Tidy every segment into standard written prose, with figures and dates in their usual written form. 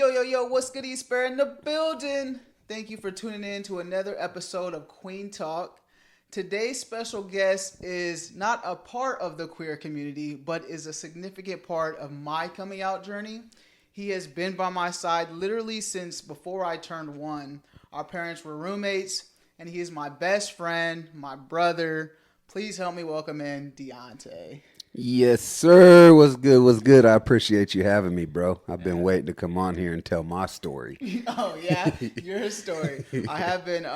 Yo, what's good, East Bear in the building? Thank you for tuning in to another episode of Kueen Talk. Today's special guest is not a part of the queer community, but is a significant part of my coming out journey. He has been by my side literally since before I turned 1. Our parents were roommates, and he is my best friend, my brother. Please help me welcome in Deontay. Yes, sir. What's good? What's good? I appreciate you having me, bro. I've been waiting to come on here and tell my story. Oh, yeah? Your story. I have been,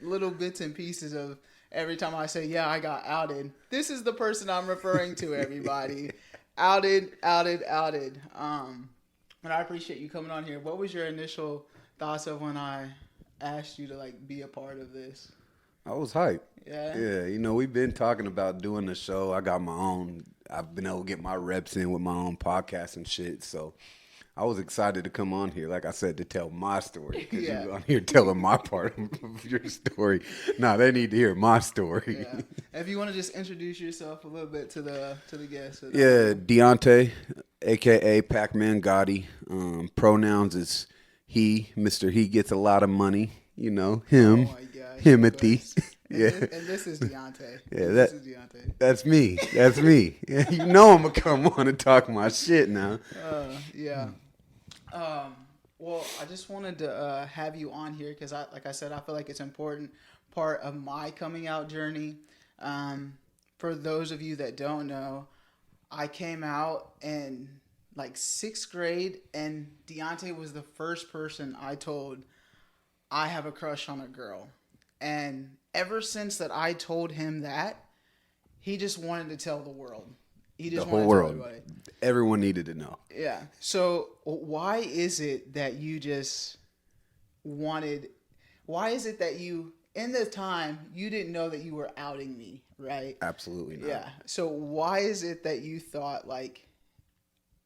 little bits and pieces of every time I say, yeah, I got outed. This is the person I'm referring to, everybody. Outed. And I appreciate you coming on here. What was your initial thoughts of when I asked you to, be a part of this? I was hyped. Yeah? Yeah, we've been talking about doing the show. I got my own. I've been able to get my reps in with my own podcast and shit. So I was excited to come on here, like I said, to tell my story. Because you're on here telling my part of your story. Nah, they need to hear my story. Yeah. If you want to just introduce yourself a little bit to the guests. Yeah, Deontay, a.k.a. Pac-Man Gotti. Pronouns is he. Mr. He gets a lot of money. Him. Oh my gosh. Himothy. Yeah. And this is Deontay. Yeah, this is Deontay. That's me. That's me. Yeah, I'm going to come on and talk my shit now. Yeah. Well, I just wanted to have you on here because, like I said, I feel like it's an important part of my coming out journey. For those of you that don't know, I came out in sixth grade, and Deontay was the first person I told I have a crush on a girl. And ever since that I told him that, he just wanted to tell the world. He just the whole wanted world. to tell everybody. Everyone needed to know. Yeah. So why is it that you just wanted, why is it that you, in the time, you didn't know that you were outing me, right? Absolutely not. Yeah. So why is it that you thought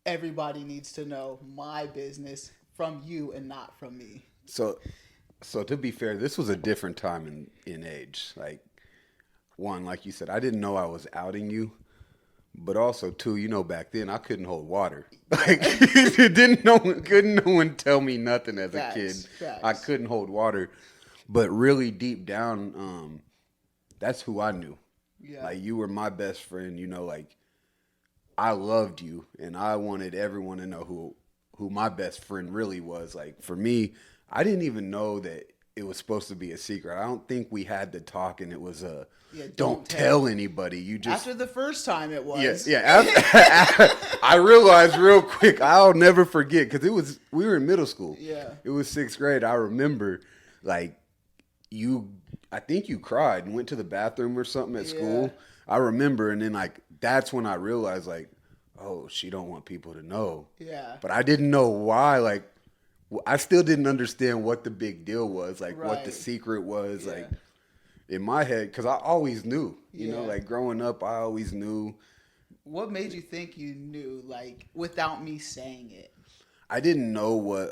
everybody needs to know my business from you and not from me? So to be fair, this was a different time in age. One, like you said, I didn't know I was outing you. But also, two, back then I couldn't hold water. Couldn't no one tell me nothing as a kid. Facts. I couldn't hold water. But really deep down, that's who I knew. Yeah. You were my best friend, I loved you and I wanted everyone to know who my best friend really was. For me, I didn't even know that it was supposed to be a secret. I don't think we had to talk and it was don't tell anybody. You just after the first time it was. Yeah. I realized real quick. I'll never forget because we were in middle school. Yeah. It was sixth grade. I remember you. I think you cried and went to the bathroom or something at school. I remember, and then that's when I realized oh, she don't want people to know. Yeah. But I didn't know why. I still didn't understand what the big deal was, what the secret was, in my head, because I always knew, growing up, I always knew. What made you think you knew, without me saying it? I didn't know what,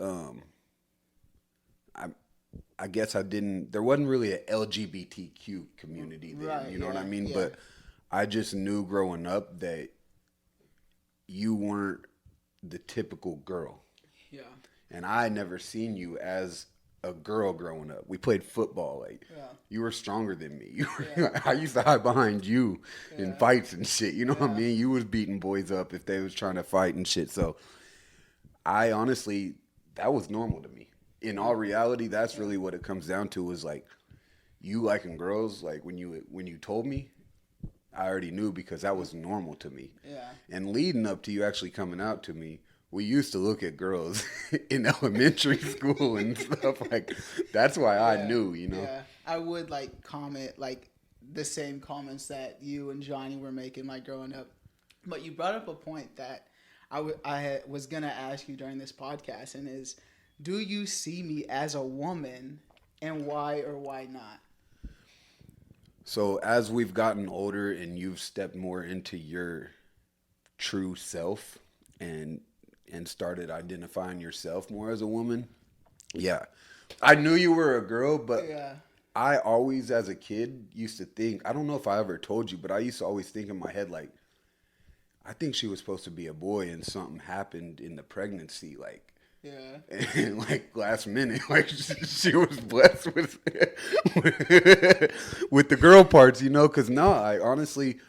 I guess I didn't, there wasn't really an LGBTQ community then, right, you know what I mean? Yeah. But I just knew growing up that you weren't the typical girl. Yeah. And I had never seen you as a girl growing up. We played football. You were stronger than me. I used to hide behind you in fights and shit. You know what I mean? You was beating boys up if they was trying to fight and shit. So I honestly, that was normal to me. In all reality, that's really what it comes down to is you liking girls. When you told me, I already knew because that was normal to me. Yeah. And leading up to you actually coming out to me, we used to look at girls in elementary school and stuff that's why I knew, Yeah, I would comment the same comments that you and Johnny were making growing up. But you brought up a point that I was going to ask you during this podcast, and is, do you see me as a woman, and why or why not? So as we've gotten older and you've stepped more into your true self and started identifying yourself more as a woman. Yeah. I knew you were a girl, but I always, as a kid, used to think, I don't know if I ever told you, but I used to always think in my head, I think she was supposed to be a boy and something happened in the pregnancy. Yeah. And like last minute, like she was blessed with the girl parts, you know. Because no, I honestly,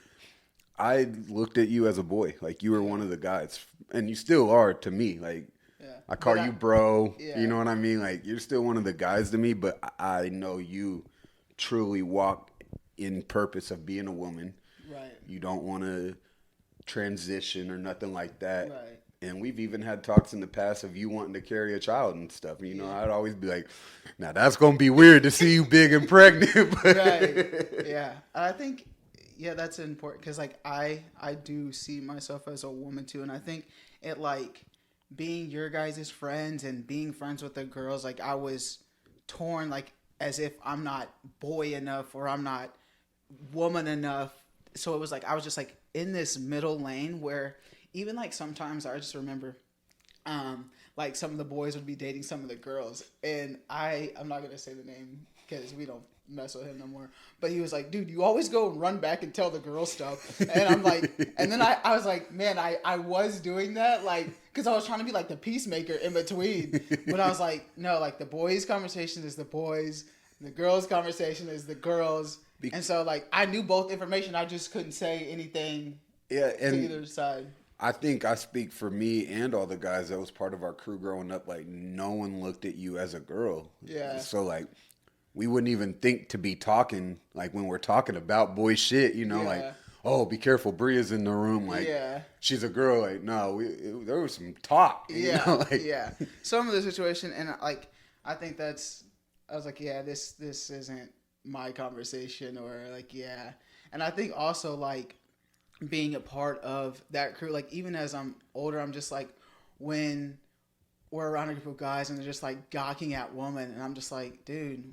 I looked at you as a boy. Like you were one Yeah. of the guys, and you still are to me. Like Yeah. I call But you bro. You yeah. know what I mean? Like you're still one of the guys to me, but I know you truly walk in purpose of being a woman. Right. You don't want to transition or nothing like that. Right. And we've even had talks in the past of you wanting to carry a child and stuff. You know, Yeah. I'd always be like, now that's going to be weird to see you big and pregnant. Right. Yeah. I think yeah, that's important because like I do see myself as a woman too, and I think it like being your guys' friends and being friends with the girls, like I was torn like as if I'm not boy enough or I'm not woman enough. So it was like I was just like in this middle lane where even like sometimes I just remember like some of the boys would be dating some of the girls, and I'm not gonna say the name because we don't mess with him no more. But he was like, "Dude, you always go and run back and tell the girl stuff," and I'm like, and then I was like, man, I was doing that like because I was trying to be like the peacemaker in between, but I was like, no, like the boys' conversation is the boys, the girls' conversation is the girls, and so like I knew both information, I just couldn't say anything Yeah, to and either side. I think I speak for me and all the guys that was part of our crew growing up. Like, no one looked at you as a girl. Yeah. So, like, we wouldn't even think to be talking, like, when we're talking about boy shit, you know, like, Yeah. oh, be careful, Bria's in the room. Like, Yeah. she's a girl. Like, no, there was some talk, you Yeah, know, like, yeah. Some of the situation, and like, I think that's. I was like, yeah, this isn't my conversation, or like, yeah. And I think also like being a part of that crew, like even as I'm older, I'm just like when we're around a group of guys and they're just like gawking at women, and I'm just like, dude,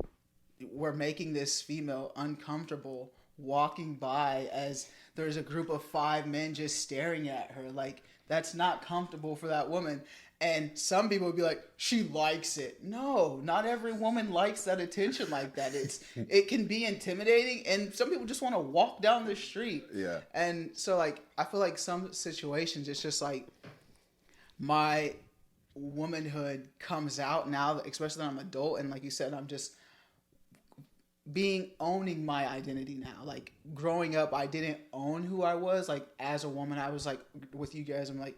we're making this female uncomfortable walking by as there's a group of 5 men just staring at her. Like that's not comfortable for that woman. And some people would be like, she likes it. No, not every woman likes that attention like that. It can be intimidating, and some people just want to walk down the street. yeah. And so like I feel like some situations it's just like my womanhood comes out now, especially when I'm an adult, and like you said, I'm just owning my identity now. Like growing up, I didn't own who I was. Like as a woman, I was like with you guys. I'm like,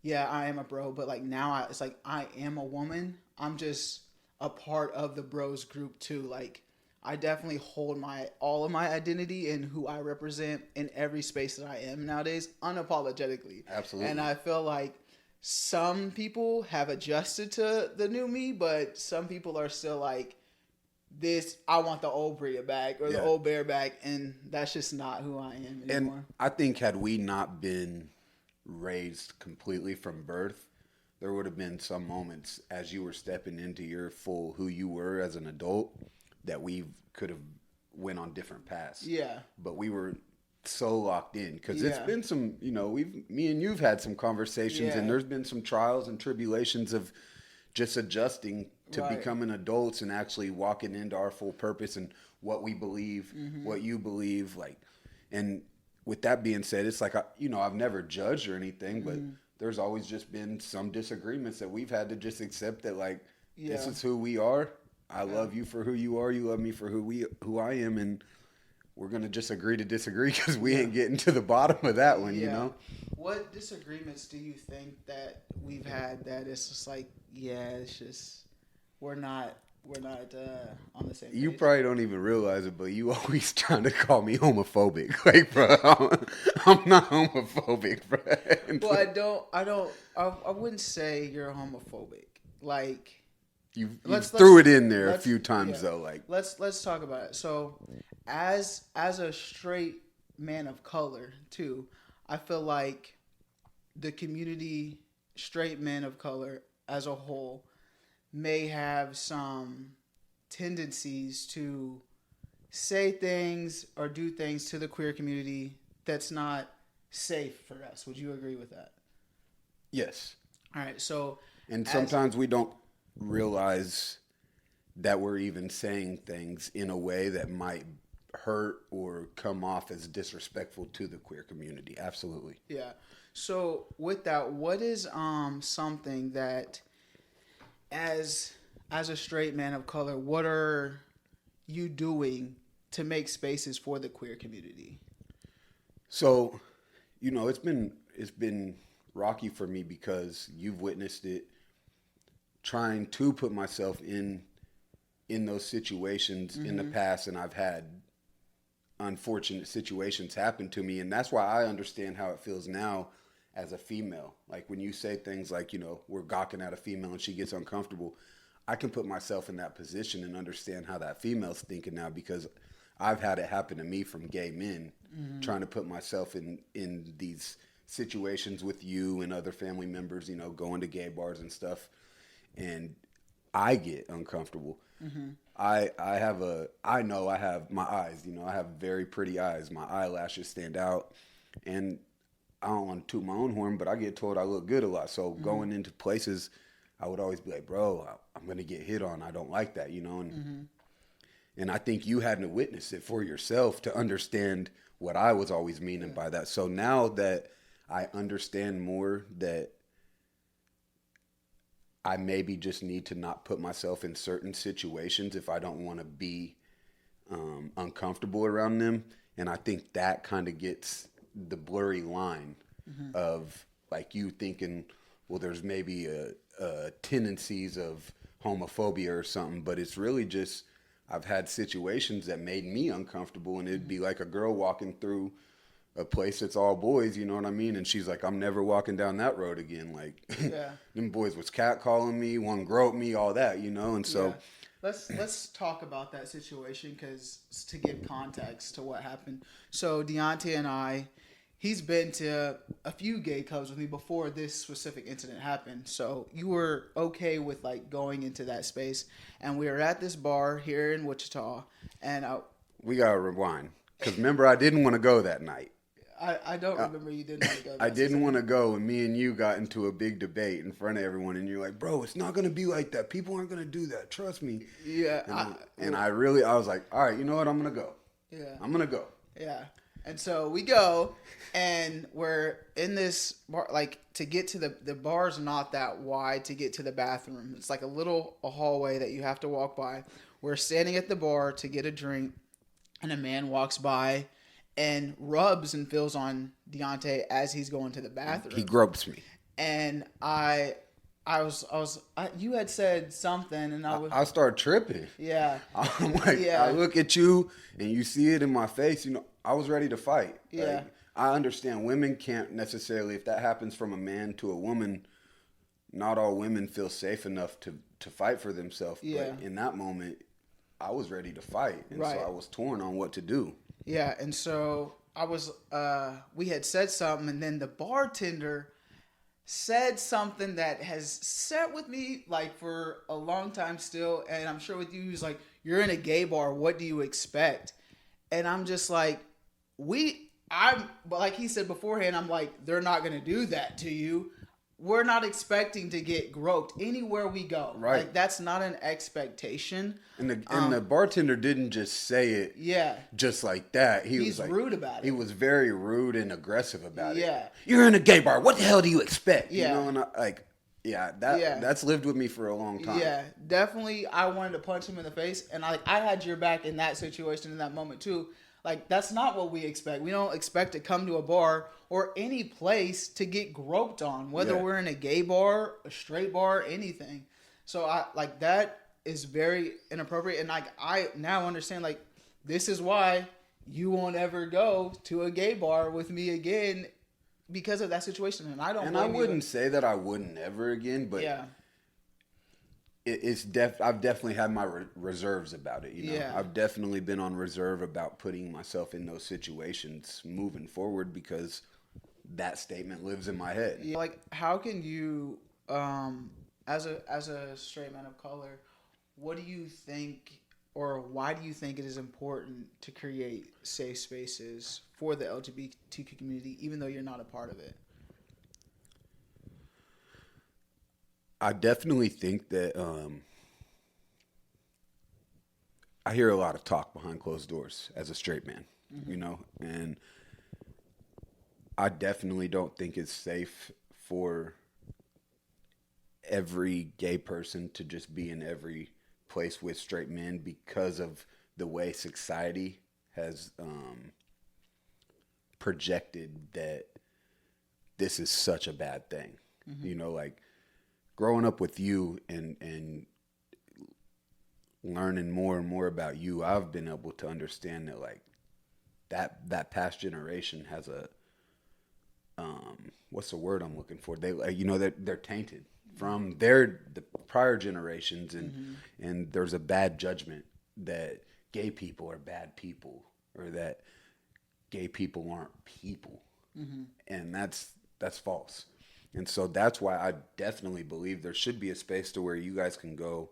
yeah, I am a bro, but like now it's like I am a woman. I'm just a part of the bros group too. Like I definitely hold my all of my identity and who I represent in every space that I am nowadays, unapologetically. Absolutely. And I feel like some people have adjusted to the new me, but some people are still like this. I want the old Bria back or the old Bear back, and that's just not who I am anymore. And I think had we not been raised completely from birth, there would have been some moments as you were stepping into your full who you were as an adult that we could have went on different paths. Yeah. But we were so locked in because it's Yeah. been some, you know, me and you've had some conversations Yeah. and there's been some trials and tribulations of just adjusting to Right. becoming adults and actually walking into our full purpose and what we believe, what you believe, like, and with that being said, it's like, you know, I've never judged or anything, but there's always just been some disagreements that we've had to just accept that, like, this Yeah. is who we are. I love you for who you are. You love me for who I am. And we're going to just agree to disagree because we ain't getting to the bottom of that one, you know? What disagreements do you think that we've had that it's just like, yeah, it's just, we're not on the same page? You probably don't even realize it, but you always trying to call me homophobic. Like, bro, I'm not homophobic, bro. Well, I wouldn't say you're homophobic. Like, You let's threw it in there a let's- few times, yeah. though. Like, let's talk about it. So, as a straight man of color, too, I feel like the community, straight men of color as a whole, may have some tendencies to say things or do things to the queer community that's not safe for us. Would you agree with that? yes. All right. So, And sometimes we don't realize that we're even saying things in a way that might hurt or come off as disrespectful to the queer community. Absolutely. yeah. So with that, what is something that as a straight man of color, what are you doing to make spaces for the queer community? So, it's been rocky for me because you've witnessed it. Trying to put myself in those situations in the past, and I've had unfortunate situations happen to me, and that's why I understand how it feels now as a female. Like when you say things like, we're gawking at a female and she gets uncomfortable, I can put myself in that position and understand how that female's thinking now because I've had it happen to me from gay men trying to put myself in these situations with you and other family members, going to gay bars and stuff, and I get uncomfortable. I know I have my eyes, I have very pretty eyes. My eyelashes stand out, and I don't want to toot my own horn, but I get told I look good a lot. So going into places, I would always be like, bro, I'm going to get hit on. I don't like that, and I think you had to witness it for yourself to understand what I was always meaning by that. So now that I understand more that I maybe just need to not put myself in certain situations if I don't want to be uncomfortable around them. And I think that kind of gets the blurry line of like you thinking, well, there's maybe a tendencies of homophobia or something, but it's really just I've had situations that made me uncomfortable, and it'd be like a girl walking through a place that's all boys, you know what I mean? And she's like, I'm never walking down that road again. Like, them boys was catcalling me, one groped me, all that, And so, let's talk about that situation because to give context to what happened. So Deontay and I, he's been to a few gay clubs with me before this specific incident happened. So you were okay with like going into that space, and we were at this bar here in Wichita, and we gotta rewind because remember I didn't want to go that night. I don't remember you didn't want to go. I didn't want to go, and me and you got into a big debate in front of everyone, and you're like, bro, it's not going to be like that. People aren't going to do that. Trust me. Yeah. I was like, all right, you know what? I'm going to go. Yeah. I'm going to go. Yeah. And so we go, and we're in this bar, like to get to the bar's not that wide to get to the bathroom. It's like a hallway that you have to walk by. We're standing at the bar to get a drink, and a man walks by and rubs and feels on Deontay as he's going to the bathroom. He gropes me. And you had said something, and I started tripping. Yeah. I'm like, I look at you, and you see it in my face. I was ready to fight. Yeah. Like, I understand women can't necessarily, if that happens from a man to a woman, not all women feel safe enough to fight for themselves. Yeah. But in that moment, I was ready to fight. And so I was torn on what to do. Yeah, and so we had said something, and then the bartender said something that has sat with me like for a long time still, and I'm sure with you, he's like, you're in a gay bar, what do you expect? And I'm just like, but like he said beforehand, I'm like, they're not going to do that to you. We're not expecting to get groped anywhere we go. Right. Like, that's not an expectation. And the bartender didn't just say it just like that. He's like, rude about it. He was very rude and aggressive about it. Yeah. You're in a gay bar. What the hell do you expect? Yeah. And that's lived with me for a long time. Yeah, definitely. I wanted to punch him in the face, and I had your back in that situation in that moment too. Like, that's not what we expect. We don't expect to come to a bar or any place to get groped on, whether we're in a gay bar, a straight bar, anything. So that is very inappropriate. And I now understand, like, this is why you won't ever go to a gay bar with me again because of that situation. And I don't. And I wouldn't say that I wouldn't ever again, but I've definitely had my reserves about it. I've definitely been on reserve about putting myself in those situations moving forward because that statement lives in my head. Yeah, like, how can you, as a straight man of color, what do you think, or why do you think it is important to create safe spaces for the LGBTQ community, even though you're not a part of it? I definitely think that I hear a lot of talk behind closed doors as a straight man, and I definitely don't think it's safe for every gay person to just be in every place with straight men because of the way society has projected that this is such a bad thing. You know, like growing up with you and learning more and more about you, I've been able to understand that like that past generation has a what's the word I'm looking for? They you know they're tainted from the prior generations, and there's a bad judgment that gay people are bad people or that gay people aren't people, and that's false. And so that's why I definitely believe there should be a space to where you guys can go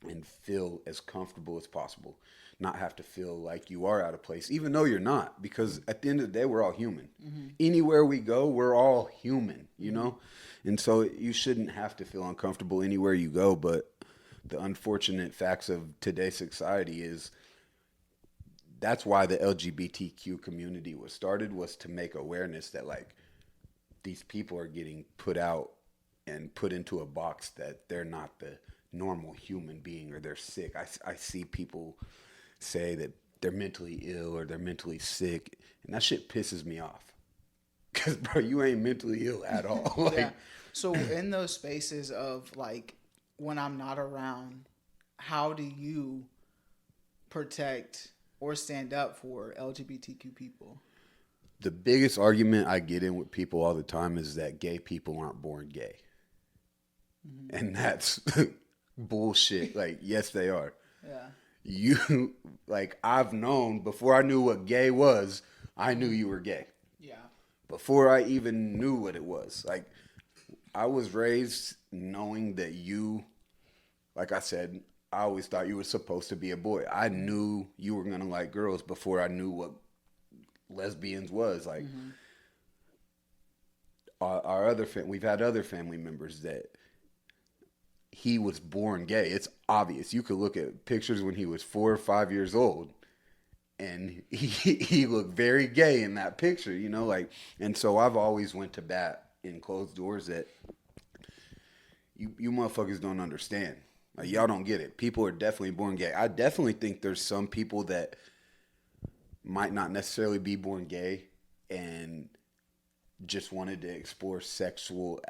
and feel as comfortable as possible, not have to feel like you are out of place, even though you're not, because at the end of the day, we're all human. Anywhere we go, we're all human, you know? And so you shouldn't have to feel uncomfortable anywhere you go. But the unfortunate facts of today's society is that's why the LGBTQ community was started, was to make awareness that like these people are getting put out and put into a box that they're not the normal human being or they're sick. I see people say that they're mentally ill or they're mentally sick, and that shit pisses me off. Because, bro, you ain't mentally ill at all. Like, Yeah. So in those spaces of like when I'm not around, how do you protect or stand up for LGBTQ people? the biggest argument I get in with people all the time is that gay people aren't born gay. And that's bullshit. Like, yes, they are. Yeah. You, like, I've known before I knew what gay was, I knew you were gay. Yeah. Before I even knew what it was. Like, I was raised knowing that you, like I said, I always thought you were supposed to be a boy. I knew you were going to like girls before I knew what lesbians was. Like, our other we've had other family members that he was born gay. It's obvious. You could look at pictures when he was 4 or 5 years old, and he looked very gay in that picture, you know, like. And so I've always went to bat in closed doors that you motherfuckers don't understand. Like, y'all don't get it. People are definitely born gay. I definitely think there's some people that might not necessarily be born gay and just wanted to explore sexual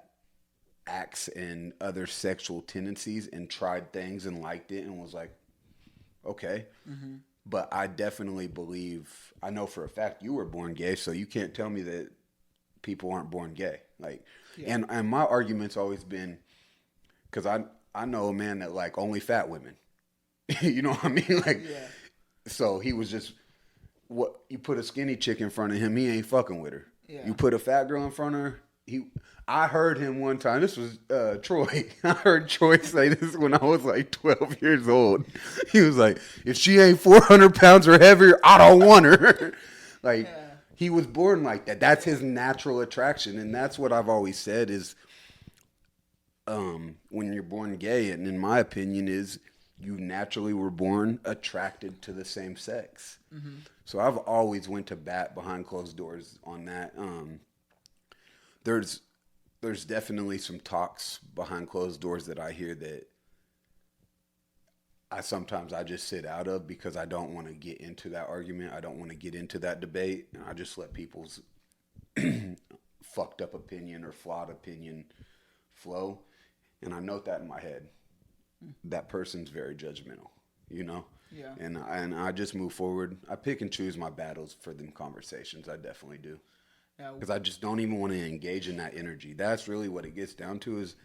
acts and other sexual tendencies and tried things and liked it and was like, okay. But I definitely believe, I know for a fact you were born gay, so you can't tell me that people aren't born gay. Like, Yeah. and my argument's always been, because I know a man that like only fat women. You know what I mean? Like, Yeah. so he was just, what, you put a skinny chick in front of him, he ain't fucking with her. Yeah. You put a fat girl in front of her, I heard him one time. This was Troy. I heard Troy say this when I was like 12 years old. He was like, if she ain't 400 pounds or heavier, I don't want her. Like, Yeah. he was born like that. That's his natural attraction. And that's what I've always said is, when you're born gay, and in my opinion is, you naturally were born attracted to the same sex. So I've always went to bat behind closed doors on that. There's definitely some talks behind closed doors that I hear that I just sit out of because I don't want to get into that argument. I don't want to get into that debate. And I just let people's fucked up opinion or flawed opinion flow. And I note that in my head. That person's very judgmental, you know? Yeah. And I just move forward. I pick and choose my battles for them conversations. I definitely do. Yeah. Because I just don't even want to engage in that energy. That's really what it gets down to is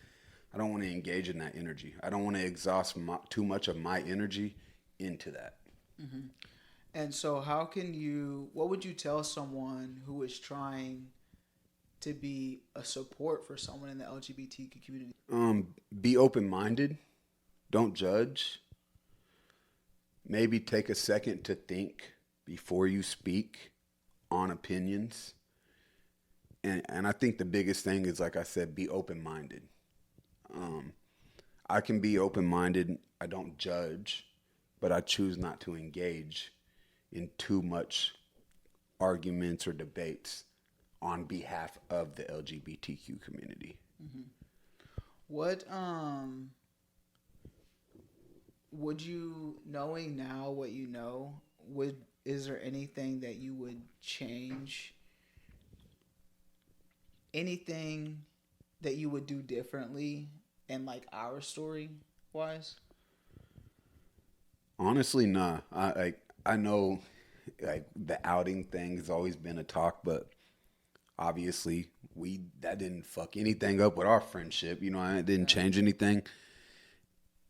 I don't want to engage in that energy. I don't want to exhaust too much of my energy into that. And so, what would you tell someone who is trying to be a support for someone in the LGBTQ community? Be open-minded. Don't judge. Maybe take a second to think before you speak on opinions. And I think the biggest thing is, like I said, be open-minded. I can be open-minded. I don't judge, but I choose not to engage in too much arguments or debates on behalf of the LGBTQ community. What would you, knowing now what you know, would is there anything that you would change? Anything that you would do differently in like our story wise? Honestly, nah. I know like the outing thing has always been a talk, but obviously we that didn't fuck anything up with our friendship. You know, it didn't Yeah. change anything.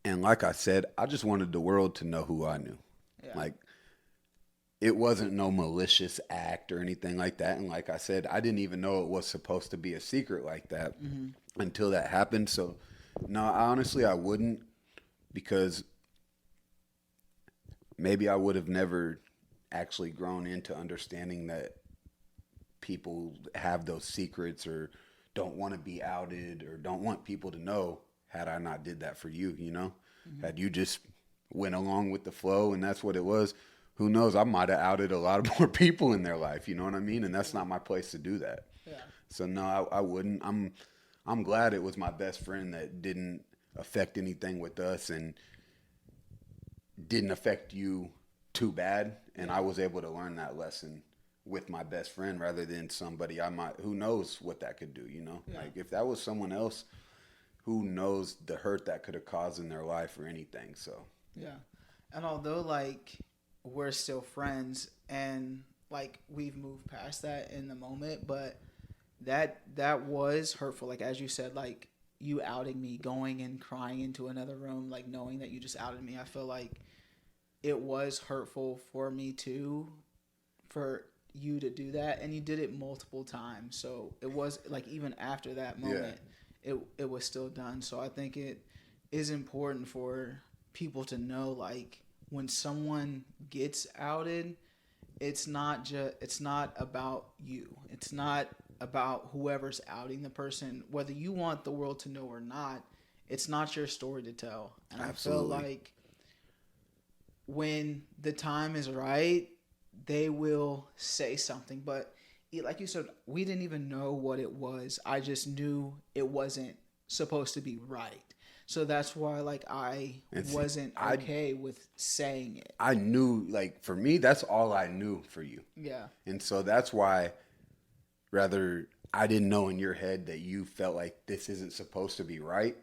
And like I said, I just wanted the world to know who I knew. Yeah. Like it wasn't no malicious act or anything like that. And like I said, I didn't even know it was supposed to be a secret like that until that happened. So no, honestly I wouldn't, because maybe I would have never actually grown into understanding that people have those secrets or don't want to be outed or don't want people to know had I not did that for you, you know? Had you just went along with the flow and that's what it was, who knows, I might have outed a lot of more people in their life, you know what I mean? And that's not my place to do that. Yeah. So no, I wouldn't. I'm glad it was my best friend that didn't affect anything with us and didn't affect you too bad, and I was able to learn that lesson with my best friend rather than somebody I might, who knows what that could do, you know? Yeah. Like if that was someone else, who knows the hurt that could have caused in their life or anything. So Yeah. And although like we're still friends and like we've moved past that in the moment, but that was hurtful. Like as you said, like you outing me, going and crying into another room, like knowing that you just outed me. I feel like it was hurtful for me too, for you to do that, and you did it multiple times. So it was like even after that moment, it was still done. So I think it is important for people to know, like when someone gets outed, it's not about you. It's not about whoever's outing the person, whether you want the world to know or not. It's not your story to tell. And absolutely. I feel like when the time is right, they will say something. But like you said, we didn't even know what it was. I just knew it wasn't supposed to be right. So that's why, like, I wasn't okay with saying it. I knew, like, for me, that's all I knew for you. Yeah. And so that's why, rather, I didn't know in your head that you felt like this isn't supposed to be right.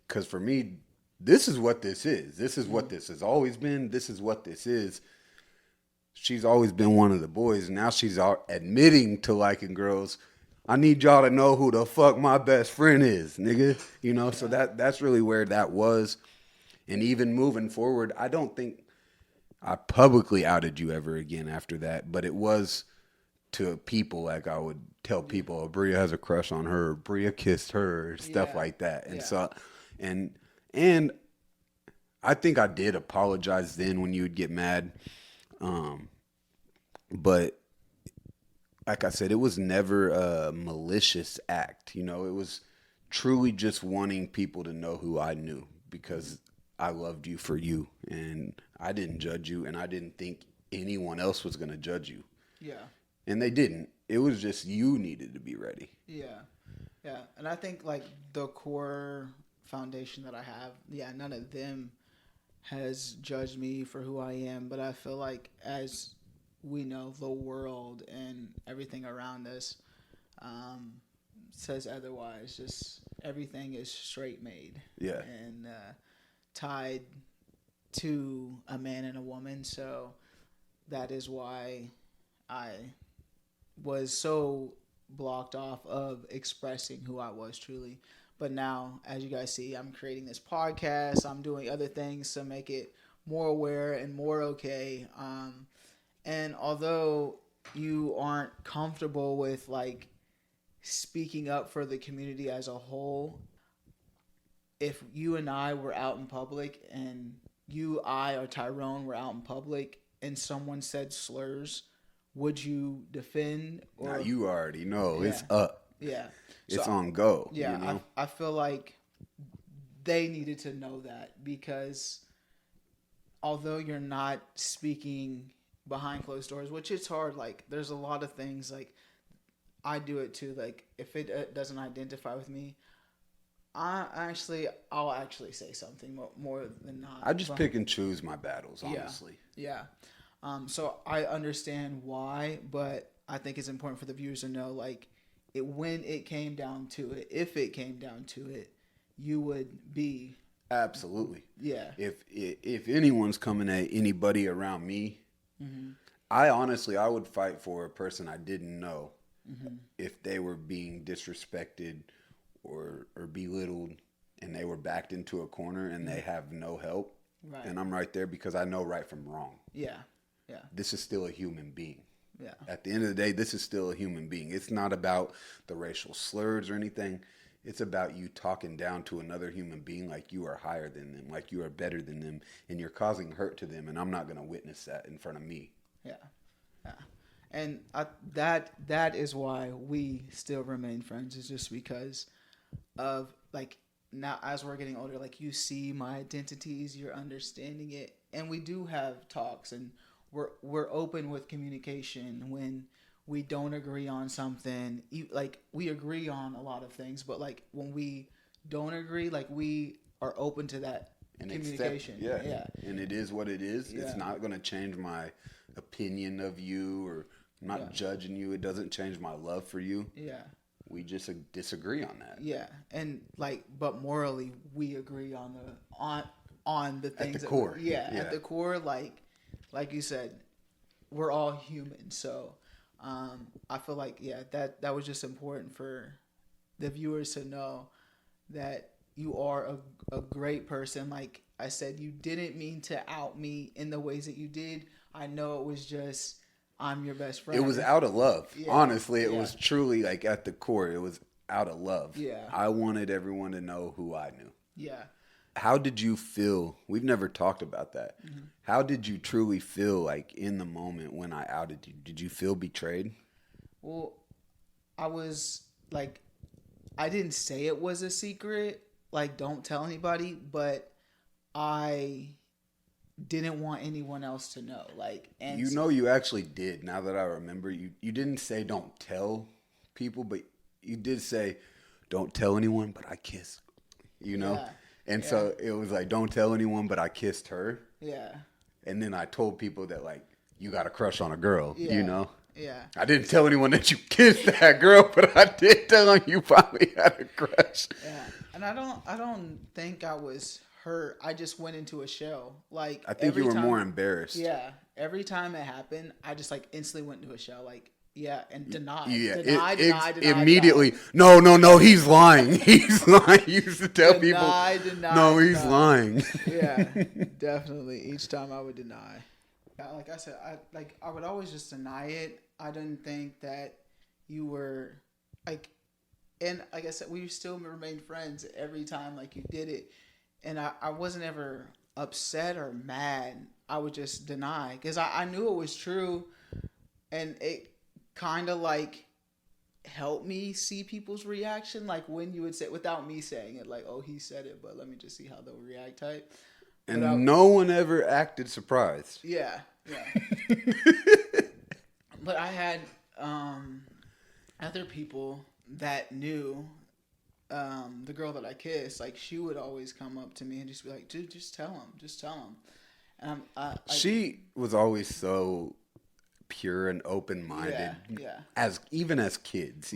Because for me, this is what this is. This is what this has always been. This is what this is. She's always been one of the boys. Now she's admitting to liking girls. I need y'all to know who the fuck my best friend is, nigga. You know, so that's really where that was. And even moving forward, I don't think I publicly outed you ever again after that. But it was to people, like I would tell people, oh, Bria has a crush on her, Bria kissed her, stuff like that. And so, and I think I did apologize then when you would get mad. But like I said, it was never a malicious act. You know, it was truly just wanting people to know who I knew, because I loved you for you, and I didn't judge you, and I didn't think anyone else was going to judge you. Yeah. And they didn't. It was just you needed to be ready. Yeah. Yeah. And I think like the core foundation that I have, none of them has judged me for who I am, but I feel like as we know, the world and everything around us says otherwise. Just everything is straight made. Yeah. And tied to a man and a woman. So that is why I was so blocked off of expressing who I was truly. But now, as you guys see, I'm creating this podcast. I'm doing other things to make it more aware and more okay. And although you aren't comfortable with like speaking up for the community as a whole, if you and I were out in public, and you, I, or Tyrone were out in public and someone said slurs, would you defend? Or Now you already know it's up. Yeah. It's on go. Yeah, you know? I feel like they needed to know that, because although you're not speaking behind closed doors, which it's hard, like there's a lot of things, like I do it too, like if it doesn't identify with me, I'll actually say something more than not. I just pick and choose my battles, honestly. Yeah. So I understand why, but I think it's important for the viewers to know, like, when it came down to it, if it came down to it, you would be. Absolutely. Yeah. If anyone's coming at anybody around me, mm-hmm. I would fight for a person I didn't know mm-hmm. if they were being disrespected or belittled and they were backed into a corner and they have no help. Right. And I'm right there because I know right from wrong. Yeah. Yeah. This is still a human being. Yeah. At the end of the day, this is still a human being. It's not about the racial slurs or anything. It's about you talking down to another human being like you are higher than them, like you are better than them, and you're causing hurt to them, and I'm not going to witness that in front of me. Yeah. Yeah. And that is why we still remain friends, is just because of, like, now as we're getting older, like, you see my identities, you're understanding it, and we do have talks, and we're open with communication when we don't agree on something. Like, we agree on a lot of things, but, like, when we don't agree, like, we are open to that and communication. Yeah. And it is what it is. Yeah. It's not going to change my opinion of you, or I'm not judging you. It doesn't change my love for you. Yeah. We just disagree on that. Yeah. And, like, but morally, we agree on the things at the core. At the core, like you said, we're all human. So I feel like, that was just important for the viewers to know that you are a great person. Like I said, you didn't mean to out me in the ways that you did. I know it was just, I'm your best friend. It was out of love. Yeah. Honestly, it was truly, like, at the core, it was out of love. Yeah. I wanted everyone to know who I knew. Yeah. How did you feel? We've never talked about that. Mm-hmm. How did you truly feel, like, in the moment when I outed you? Did you feel betrayed? Well, I was, like, I didn't say it was a secret, like, don't tell anybody, but I didn't want anyone else to know. Like, and you actually did. Now that I remember, you didn't say don't tell people, but you did say don't tell anyone, but I kissed, Yeah. And so it was like, don't tell anyone, but I kissed her. Yeah. And then I told people that, like, you got a crush on a girl, Yeah. I didn't tell anyone that you kissed that girl, but I did tell them you probably had a crush. Yeah. And I don't think I was hurt. I just went into a shell. Like, I think you were more embarrassed. Yeah. Every time it happened, I just, like, instantly went into a shell. Like, yeah, and deny. Yeah, deny. Immediately. No, he's lying. He's lying. You used to tell people. No, he's lying. Yeah, definitely. Each time I would deny. Like I said, I would always just deny it. I didn't think that you were, like, and like I said, we still remained friends every time, like, you did it, and I wasn't ever upset or mad. I would just deny because I knew it was true, and it kind of, like, helped me see people's reaction, like when you would say, without me saying it, like, oh, he said it, but let me just see how they'll react type. And no one ever acted surprised. Yeah. But I had other people that knew the girl that I kissed. Like, she would always come up to me and just be like, dude, just tell him. And she was always so pure and open-minded. Yeah. Even as kids,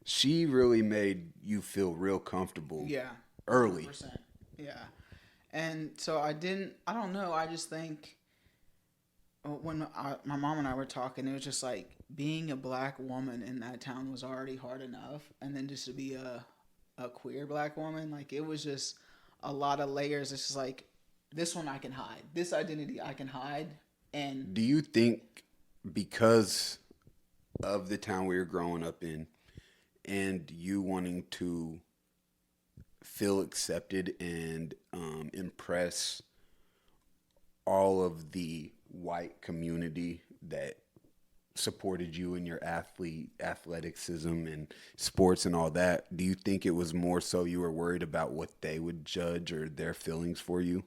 she really made you feel real comfortable. Yeah. Early. 100%. Yeah. And so I don't know. I just think when my mom and I were talking, it was just like, being a black woman in that town was already hard enough. And then just to be a queer black woman, like, it was just a lot of layers. It's just like, this one I can hide. This identity I can hide. And do you think because of the town we were growing up in and you wanting to feel accepted and impress all of the white community that supported you in your athleticism and sports and all that, do you think it was more so you were worried about what they would judge or their feelings for you?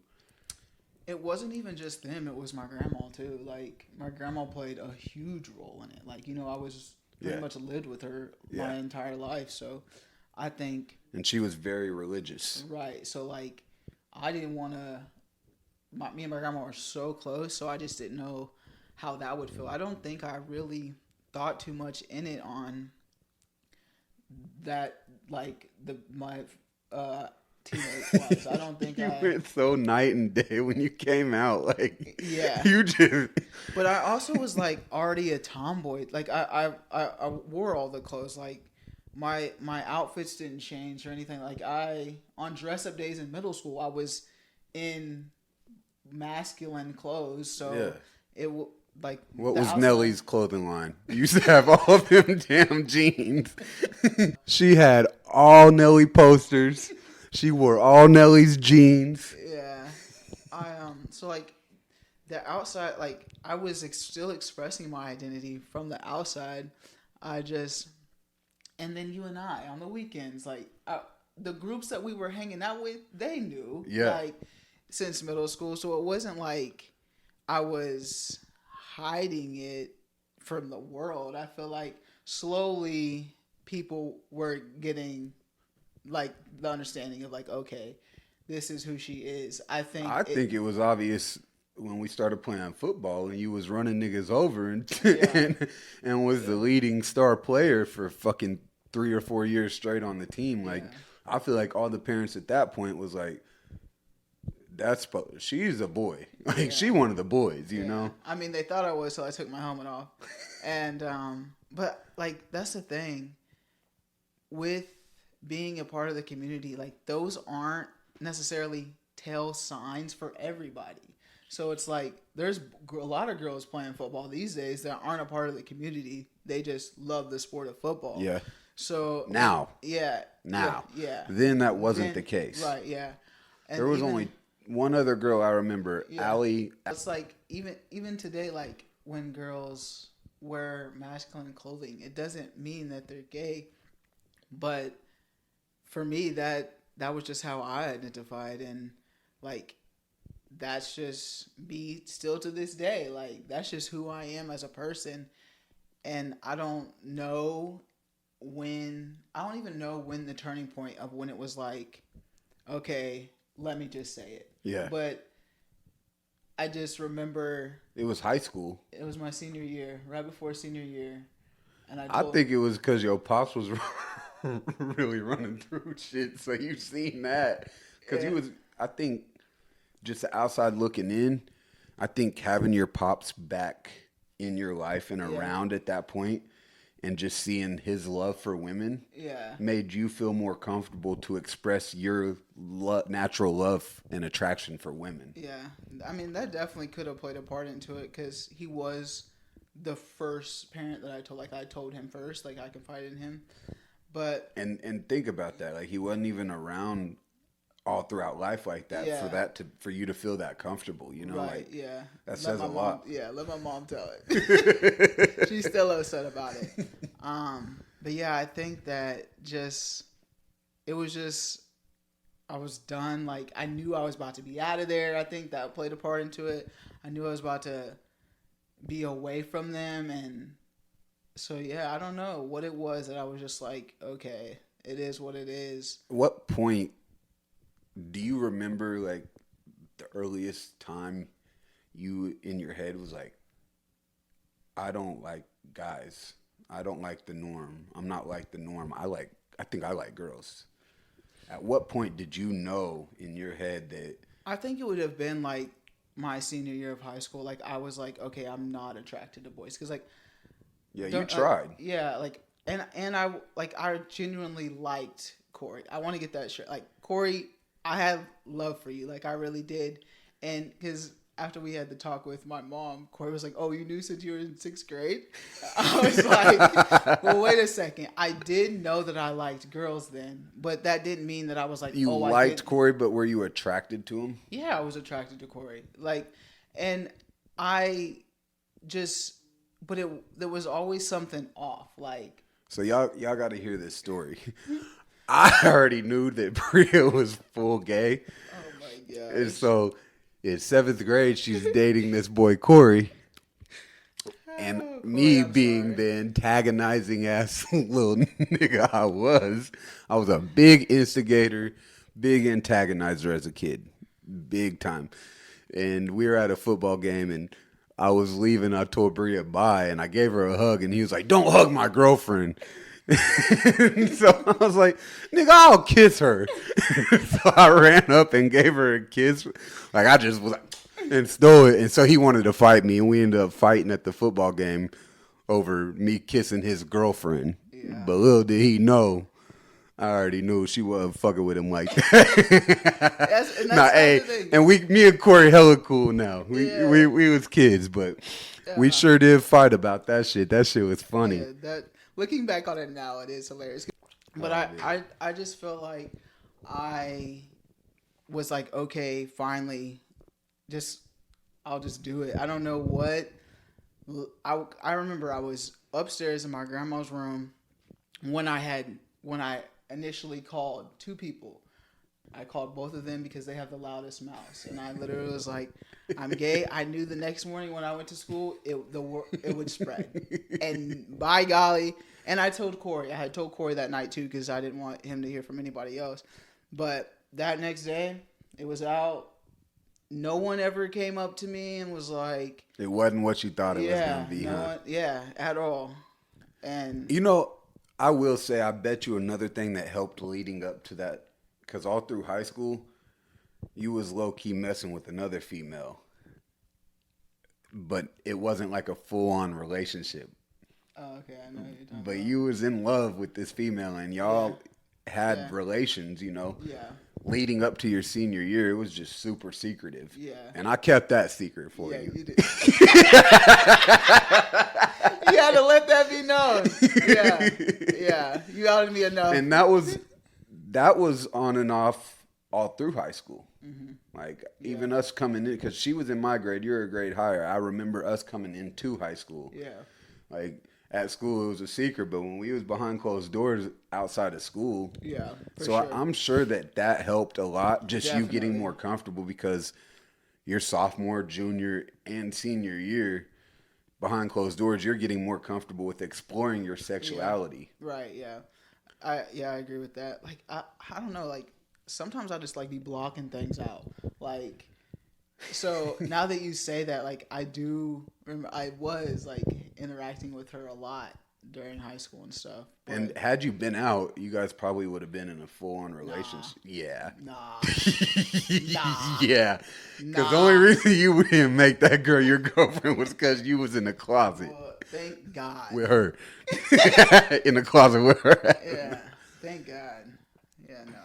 It wasn't even just them. It was my grandma, too. Like, my grandma played a huge role in it. Like, I was pretty much lived with her my entire life. So I think... And she was very religious. Right. So like, I didn't want to. Me and my grandma were so close, so I just didn't know how that would feel. I don't think I really thought too much in it on that, like my teenage lives. I don't think You went so night and day when you came out. Like, yeah, you just. But I also was like already a tomboy. Like I wore all the clothes. Like my outfits didn't change or anything. Like on dress up days in middle school, I was in masculine clothes. So it like what was Nellie's clothing line? You used to have all of them damn jeans. She had all Nelly posters. She wore all Nellie's jeans. Yeah, so like the outside, like I was still expressing my identity from the outside. And then you and I on the weekends, like the groups that we were hanging out with, they knew, like since middle school. So it wasn't like I was hiding it from the world. I feel like slowly people were getting like the understanding of like, okay, this is who she is. I think it was obvious when we started playing football and you was running niggas over and and was the leading star player for fucking 3 or 4 years straight on the team. Like I feel like all the parents at that point was like, she's a boy. Like she one of the boys, you know? I mean, they thought I was, so I took my helmet off. And but like that's the thing with being a part of the community, like those aren't necessarily tell signs for everybody. So it's like there's a lot of girls playing football these days that aren't a part of the community. They just love the sport of football. Yeah. So now. Yeah. Now. Yeah. Then that wasn't the case. Right. Yeah. And there was only one other girl I remember, Allie. It's like even today, like when girls wear masculine clothing, it doesn't mean that they're gay, but for me that was just how I identified, and like that's just me still to this day. Like that's just who I am as a person, and I don't even know when the turning point of when it was like, okay, let me just say it. Yeah. But I just remember it was high school. It was my senior year, right before senior year, and I think it was because your pops was really running through shit. So you seen that because he was. I think just outside looking in, I think having your pops back in your life and around at that point, and just seeing his love for women, made you feel more comfortable to express your natural love and attraction for women. Yeah, I mean that definitely could have played a part into it because he was the first parent that I told. Like I told him first, like I confided in him. But and think about that. Like he wasn't even around all throughout life like that for you to feel that comfortable, you know? Right, like that says a lot. Yeah, let my mom tell it. She's still upset about it. But yeah, I think that it was just I was done. Like I knew I was about to be out of there. I think that played a part into it. I knew I was about to be away from them, and so yeah, I don't know what it was that I was just like, okay, it is what it is. What point do you remember, like, the earliest time you in your head was like, I don't like guys. I don't like the norm. I'm not like the norm. I think I like girls. At what point did you know in your head that? I think it would have been like my senior year of high school. Like I was like, okay, I'm not attracted to boys because like. Yeah, you tried. Like and I genuinely liked Corey. I want to get that straight. Like Corey, I have love for you. Like I really did, and because after we had the talk with my mom, Corey was like, "Oh, you knew since you were in 6th grade." I was like, "Well, wait a second. I did know that I liked girls then, but that didn't mean that I was like you liked Corey, but were you attracted to him?" Yeah, I was attracted to Corey. Like, and I just. But there was always something off. Like, so y'all got to hear this story. I already knew that Bria was full gay. Oh my god! And so in 7th grade, she's dating this boy Corey, And Corey, me I'm being sorry. the antagonizing ass little nigga I was a big instigator, big antagonizer as a kid, big time. And we were at a football game, and I was leaving. I told Bria bye, and I gave her a hug, and he was like, "Don't hug my girlfriend." So I was like, "Nigga, I'll kiss her." So I ran up and gave her a kiss. Like I just was like, and stole it. And so he wanted to fight me, and we ended up fighting at the football game over me kissing his girlfriend. Yeah. But little did he know, I already knew she wasn't fucking with him like that. Nah, That's hey, the thing. and me and Corey hella cool now. Yeah. We was kids, but we Yeah. sure did fight about that shit. That shit was funny. Yeah. That looking back on it now, it is hilarious. But Oh, man. I just feel like I was like, okay, finally, just I'll just do it. I don't know what. I remember I was upstairs in my grandma's room when I initially called two people. I called both of them because they have the loudest mouths, and I literally was like, "I'm gay." I knew the next morning when I went to school, it would spread, and by golly, and I told Corey. I had told Corey that night too because I didn't want him to hear from anybody else. But that next day, it was out. No one ever came up to me and was like, It wasn't what you thought it was "Yeah, gonna be, no huh? one, yeah, at all." And You know, I will say, I bet you another thing that helped leading up to that, because all through high school, you was low key messing with another female, but it wasn't like a full on relationship. oh, okay, I know what you're talking But about. you was in love with this female, and y'all Yeah. had relations. Yeah, Leading up to your senior year, it was just super secretive. yeah, And I kept that secret for yeah. you. You did. You had to let that be known. Yeah, yeah. You outed me enough. And that was on and off all through high school. Like even us coming in, because she was in my grade, you're a grade higher. I remember us coming into high school. Yeah, Like at school, it was a secret, but when we was behind closed doors outside of school, yeah. For so sure. I'm sure that helped a lot. Just you getting Definitely. more comfortable because your sophomore, junior, and senior year behind closed doors, you're getting more comfortable with exploring your sexuality. Right. Yeah. I agree with that. Like I don't know. Like sometimes I just like be blocking things out. Like so now that you say that, like I do remember I was like interacting with her a lot during high school and stuff. But And had you been out, you guys probably would have been in a full-on relationship. Yeah. nah, Yeah. Because the nah. only reason you didn't make that girl your girlfriend was because you was in the closet Well, thank God. with her. In the closet with her. Yeah. Thank God. Yeah. No.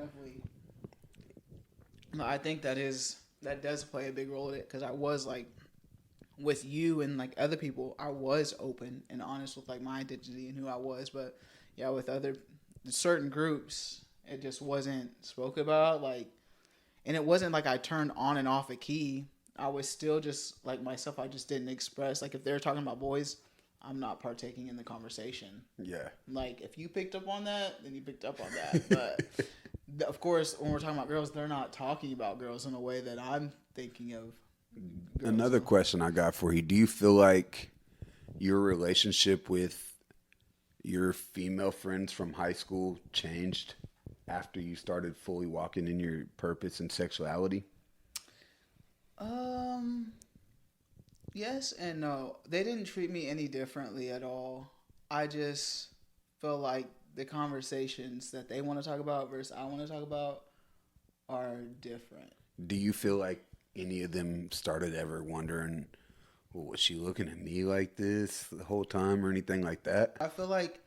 Definitely. No, I think that does play a big role in it because I was like with you and like other people, I was open and honest with like my identity and who I was, but yeah, with other certain groups, it just wasn't spoke about. Like, and it wasn't like I turned on and off a key. I was still just like myself. I just didn't express. Like if they're talking about boys, I'm not partaking in the conversation. Yeah. Like if you picked up on that, then you picked up on that. But of course, when we're talking about girls, they're not talking about girls in a way that I'm thinking of. Girls. Another question I got for you. Do you feel like your relationship with your female friends from high school changed after you started fully walking in your purpose and sexuality? Yes and no. They didn't treat me any differently at all. I just feel like the conversations that they want to talk about versus I want to talk about are different. Do you feel like any of them started ever wondering, well, was she looking at me like this the whole time or anything like that? I feel like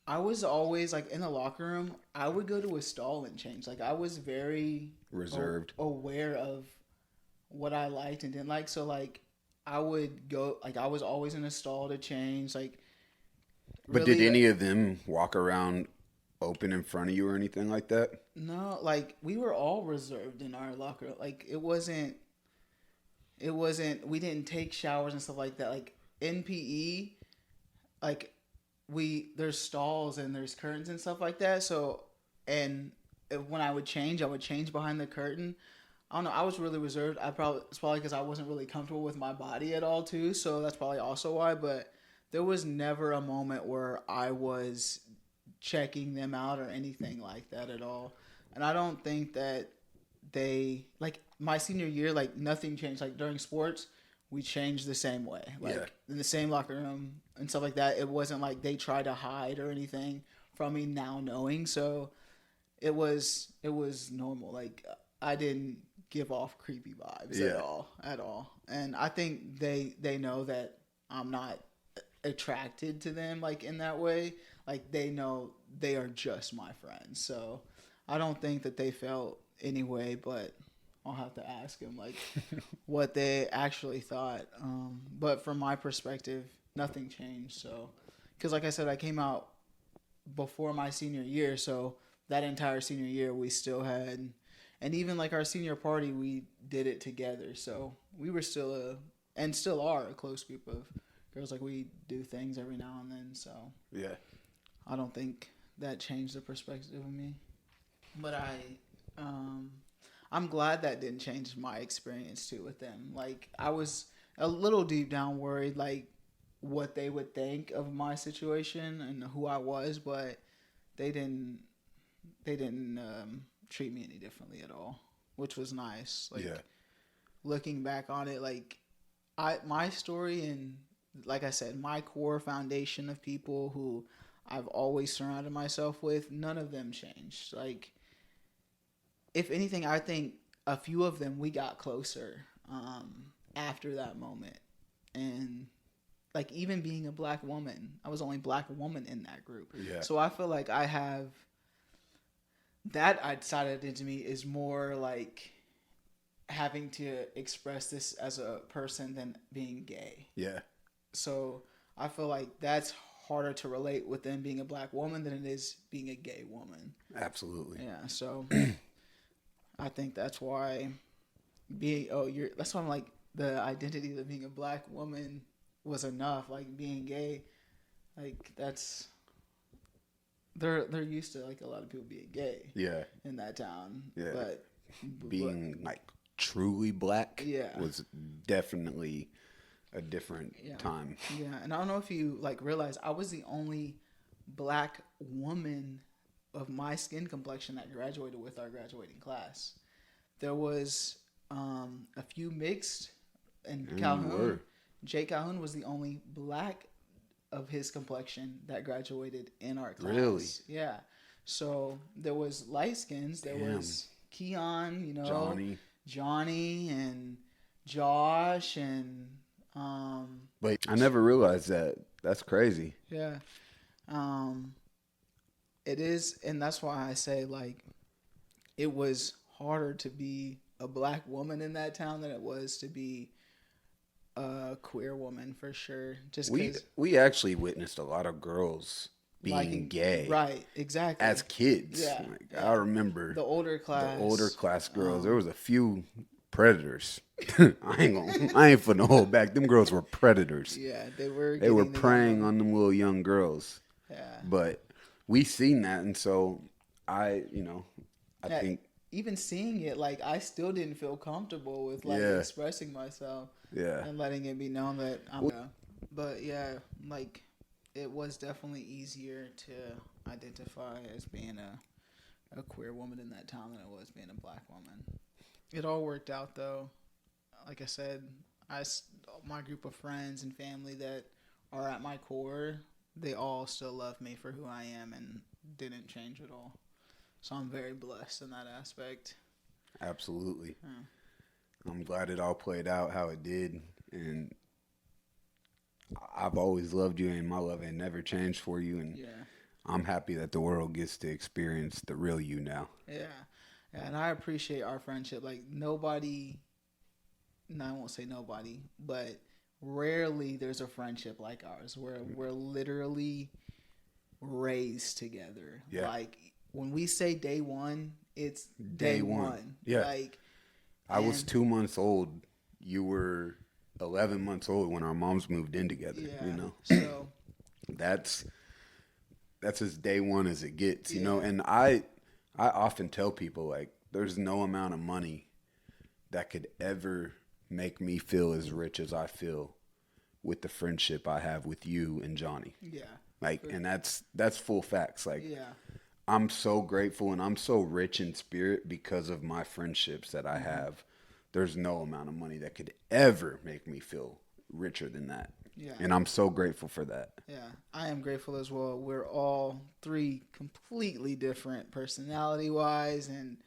I was always like in the locker room, I would go to a stall and change. Like I was very Reserved. aware of what I liked and didn't like. So like I would go like I was always in a stall to change. Like But really, did any of them walk around open in front of you or anything like that? no, like we were all reserved in our locker. Like it wasn't we didn't take showers and stuff like that. Like in PE, like there's stalls and there's curtains and stuff like that. So and when I would change behind the curtain. I don't know. I was really reserved. It's probably because I wasn't really comfortable with my body at all too. So that's probably also why. But there was never a moment where I was checking them out or anything like that at all. And I don't think that they like my senior year. Like nothing changed. Like during sports, we changed the same way. Like Yeah. in the same locker room and stuff like that. It wasn't like they tried to hide or anything from me now knowing. So it was normal. Like I didn't give off creepy vibes Yeah. at all. And I think they know that I'm not attracted to them like in that way. Like they know they are just my friends. So I don't think that they felt anyway, but I'll have to ask them like what they actually thought. But from my perspective, nothing changed. So because like I said, I came out before my senior year, so that entire senior year we still had, and even like our senior party we did it together, so we were still and still are a close group of girls. Like we do things every now and then, so Yeah. I don't think that changed the perspective of me. But I'm glad that didn't change my experience too with them. Like I was a little deep down worried like what they would think of my situation and who I was, but they didn't they didn't treat me any differently at all, which was nice. Like Yeah. looking back on it, like my story and like I said, my core foundation of people who I've always surrounded myself with, none of them changed. Like if anything, I think a few of them we got closer after that moment, and like even being a black woman, I was the only black woman in that group. Yeah. So I feel like I have that I decided into me is more like having to express this as a person than being gay. Yeah. So I feel like that's harder to relate with them being a black woman than it is being a gay woman. Absolutely. Yeah. So I think that's why that's why I'm like the identity of being a black woman was enough. Like being gay, like that's they're used to like a lot of people being gay. Yeah. In that town. Yeah. But Being like truly black Yeah. was definitely a different Yeah. time. Yeah, and I don't know if you like realize I was the only black woman of my skin complexion that graduated with our graduating class. There was a few mixed, and Calhoun, word. Jay Calhoun was the only black of his complexion that graduated in our class. Really? Yeah. So there was light skins. There Damn. was Keon, Johnny. and Josh and But I never realized that. That's crazy. yeah. It is, and that's why I say like it was harder to be a black woman in that town than it was to be a queer woman for sure. Just we actually witnessed a lot of girls being gay, right? Exactly. as kids. Yeah, Like, yeah. I remember The older class girls. There was a few predators. I ain't finna hold back. Them girls were predators. Yeah, they were. They were preying on them little young girls. Yeah. But we seen that, and so I Yeah, think even seeing it, like I still didn't feel comfortable with like Yeah. expressing myself. Yeah. And letting it be known that I'm. But yeah, like it was definitely easier to identify as being a queer woman in that town than it was being a black woman. It all worked out though. Like I said, my group of friends and family that are at my core, they all still love me for who I am and didn't change at all. So I'm very blessed in that aspect. Absolutely. Yeah. I'm glad it all played out how it did, and I've always loved you, and my love ain't never changed for you, and Yeah. I'm happy that the world gets to experience the real you now. Yeah. And I appreciate our friendship. Like nobody, no, I won't say nobody, but rarely there's a friendship like ours where we're literally raised together. Yeah. Like when we say day one, it's Day day one. one. Yeah. Like I was 2 months old. You were 11 months old when our moms moved in together. yeah. So That's as day one as it gets, Yeah. And I often tell people like there's no amount of money that could ever make me feel as rich as I feel with the friendship I have with you and Johnny. Yeah. Like, and that's full facts. Like, Yeah. I'm so grateful and I'm so rich in spirit because of my friendships that I have. There's no amount of money that could ever make me feel richer than that. Yeah. And I'm so grateful for that. Yeah. I am grateful as well. We're all three completely different personality wise, and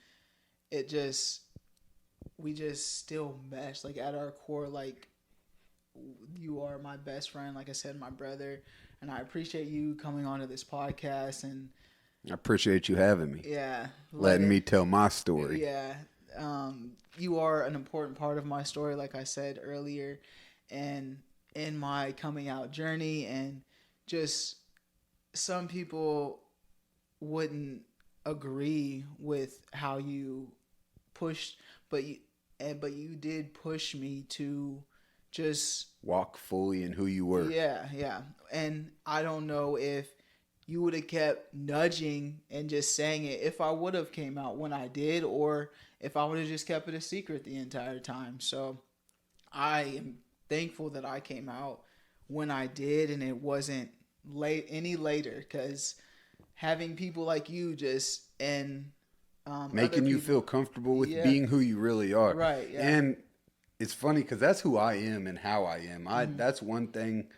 we just still mesh. Like at our core, like you are my best friend, like I said, my brother, and I appreciate you coming onto this podcast and I appreciate you having me. yeah, letting me tell my story. Yeah. You are an important part of my story, like I said earlier, and in my coming out journey. And just some people wouldn't agree with how you pushed, but you did push me to just walk fully in who you were. Yeah. And I don't know if you would have kept nudging and just saying it if I would have came out when I did, or if I would have just kept it a secret the entire time. So I am thankful that I came out when I did, and it wasn't any later, because having people like you just and making you feel comfortable with being who you really are. Right. Yeah. And it's funny because that's who I am and how I am. That's one thing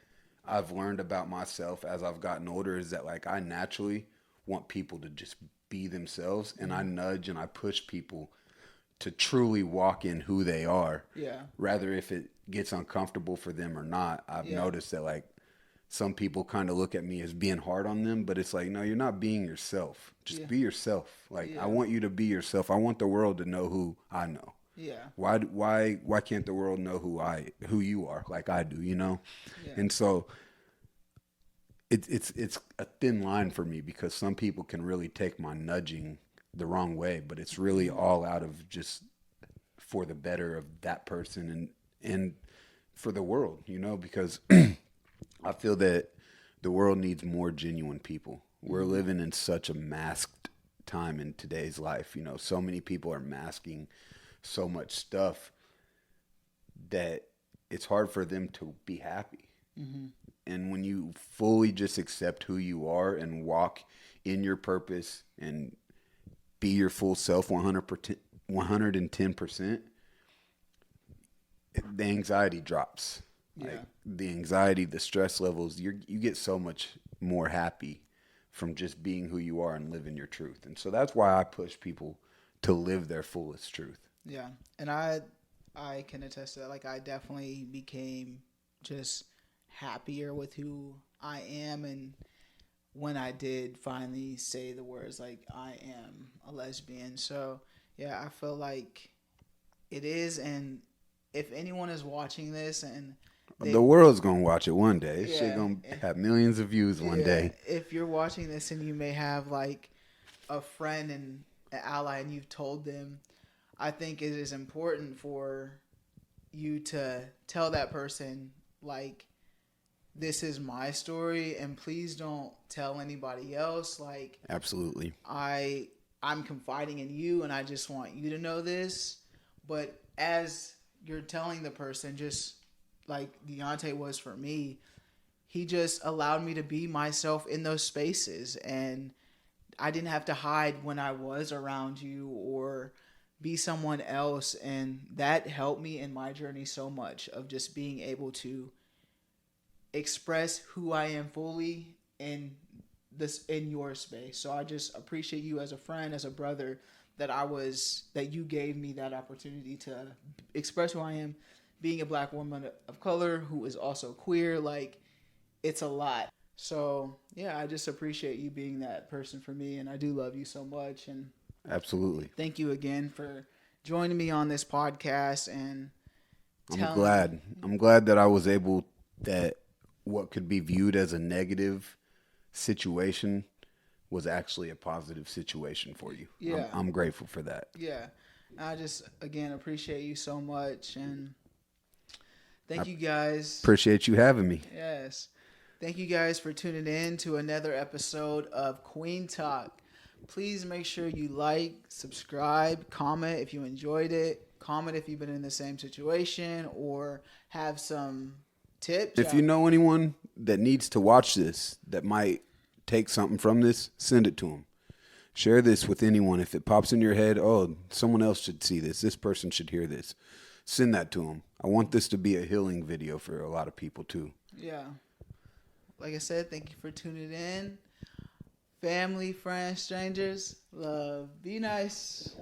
I've learned about myself as I've gotten older, is that like I naturally want people to just be themselves, and I nudge and I push people to truly walk in who they are. Yeah. Rather if it gets uncomfortable for them or not. I've noticed that like some people kind of look at me as being hard on them, but it's like, no, you're not being yourself. Just be yourself. Like I want you to be yourself. I want the world to know who I know. Yeah. Why can't the world know who you are like I do, you know? Yeah. And so it's a thin line for me, because some people can really take my nudging the wrong way, but it's really all out of just for the better of that person and for the world, you know, because I feel that the world needs more genuine people. We're living in such a masked time in today's life, you know. So many people are masking so much stuff that it's hard for them to be happy. And when you fully just accept who you are and walk in your purpose and be your full self 110%, the anxiety drops. Like the anxiety, the stress levels, you get so much more happy from just being who you are and living your truth. And so that's why I push people to live their fullest truth. Yeah. And I can attest to that. Like I definitely became just happier with who I am, and when I did finally say the words like I am a lesbian. So yeah, I feel like it is. And if anyone is watching this and the world's gonna watch it one day. This shit gonna have millions of views one day. If you're watching this and you may have like a friend and an ally and you've told them, I think it is important for you to tell that person, like, this is my story, and please don't tell anybody else. Like, absolutely, I'm confiding in you, and I just want you to know this. But as you're telling the person, just like Deontay was for me, he just allowed me to be myself in those spaces, and I didn't have to hide when I was around you or be someone else. And that helped me in my journey so much, of just being able to express who I am fully in your space. So I just appreciate you as a friend, as a brother, that you gave me that opportunity to express who I am, being a black woman of color who is also queer. Like, it's a lot. So yeah, I just appreciate you being that person for me, and I do love you so much. And absolutely, thank you again for joining me on this podcast. And I'm glad that I was able, that what could be viewed as a negative situation was actually a positive situation for you. Yeah. I'm grateful for that. Yeah. I just, again, appreciate you so much. And thank you guys. Appreciate you having me. Yes. Thank you guys for tuning in to another episode of Kueen Talk. Please make sure you like, subscribe, comment if you enjoyed it. comment if you've been in the same situation or have some tips. If you know anyone that needs to watch this, that might take something from this, send it to them. Share this with anyone. If it pops in your head, oh, someone else should see this. This person should hear this. Send that to them. I want this to be a healing video for a lot of people too. Yeah. Like I said, thank you for tuning in. Family, friends, strangers, love. Be nice.